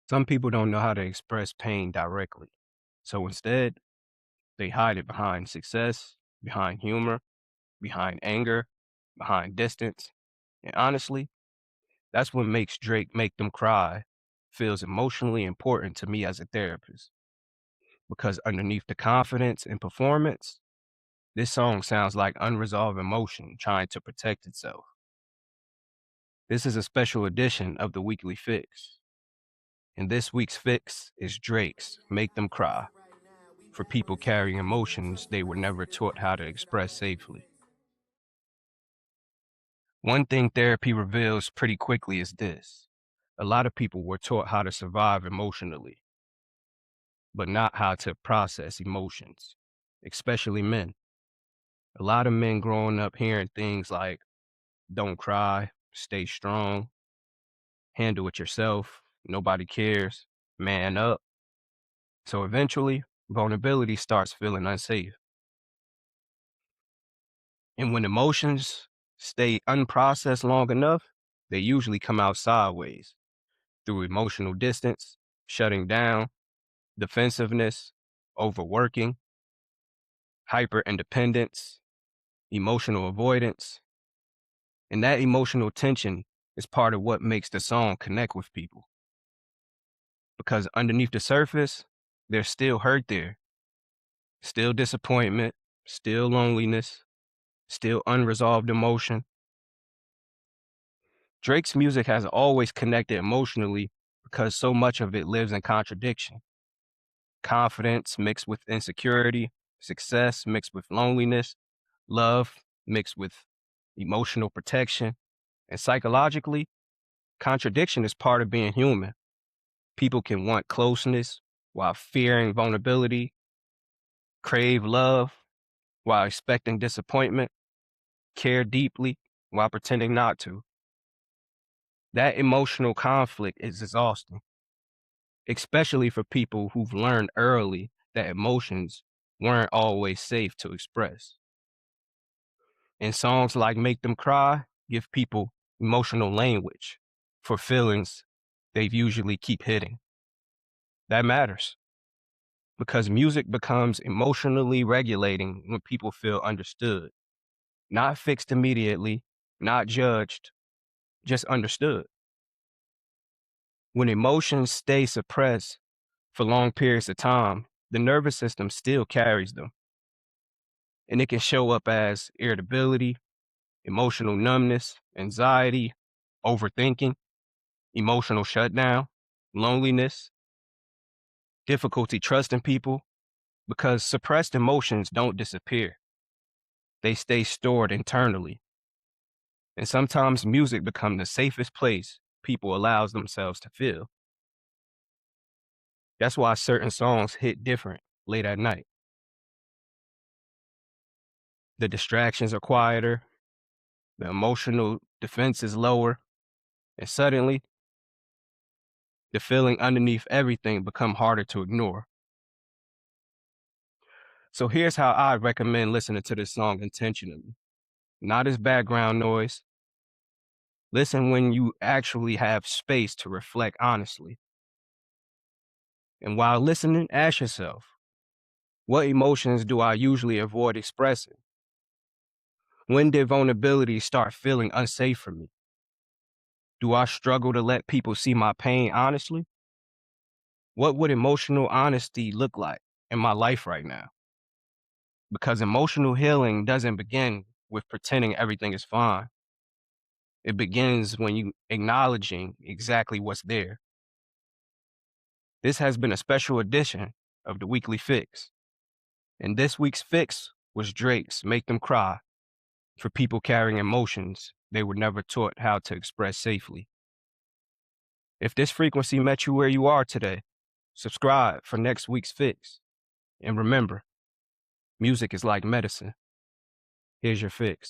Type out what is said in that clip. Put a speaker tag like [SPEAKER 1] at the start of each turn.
[SPEAKER 1] Some people don't know how to express pain directly. So instead, they hide it behind success, behind humor, behind anger, behind distance. And honestly, that's what makes Drake Make Them Cry feels emotionally important to me as a therapist. Because underneath the confidence and performance, this song sounds like unresolved emotion trying to protect itself. This is a special edition of the Weekly Fix. And this week's fix is Drake's Make Them Cry, for people carrying emotions they were never taught how to express safely. One thing therapy reveals pretty quickly is this: a lot of people were taught how to survive emotionally, but not how to process emotions, especially men. A lot of men growing up hearing things like, don't cry, stay strong, handle it yourself, nobody cares, man up. So eventually, vulnerability starts feeling unsafe. And when emotions stay unprocessed long enough, they usually come out sideways through emotional distance, shutting down, defensiveness, overworking, hyper independence, emotional avoidance. And that emotional tension is part of what makes the song connect with people. Because underneath the surface, there's still hurt there, still disappointment, still loneliness, still unresolved emotion. Drake's music has always connected emotionally because so much of it lives in contradiction. Confidence mixed with insecurity, success mixed with loneliness, love mixed with emotional protection. And psychologically, contradiction is part of being human. People can want closeness while fearing vulnerability, crave love while expecting disappointment, care deeply while pretending not to. That emotional conflict is exhausting, especially for people who've learned early that emotions weren't always safe to express. And songs like Make Them Cry give people emotional language for feelings they usually keep hidden. That matters because music becomes emotionally regulating when people feel understood, not fixed immediately, not judged, just understood. When emotions stay suppressed for long periods of time, the nervous system still carries them, and it can show up as irritability, emotional numbness, anxiety, overthinking, emotional shutdown, loneliness, difficulty trusting people, because suppressed emotions don't disappear. They stay stored internally. And sometimes music becomes the safest place people allows themselves to feel. That's why certain songs hit different late at night. The distractions are quieter, the emotional defense is lower, and suddenly the feeling underneath everything become harder to ignore. So here's how I recommend listening to this song intentionally. Not as background noise. Listen when you actually have space to reflect honestly. And while listening, ask yourself, what emotions do I usually avoid expressing? When did vulnerability start feeling unsafe for me? Do I struggle to let people see my pain honestly? What would emotional honesty look like in my life right now? Because emotional healing doesn't begin with pretending everything is fine. It begins when you acknowledging exactly what's there. This has been a special edition of the Weekly Fix. And this week's fix was Drake's Make Them Cry, for people carrying emotions they were never taught how to express safely. If this frequency met you where you are today, subscribe for next week's fix. And remember, music is like medicine. Here's your fix.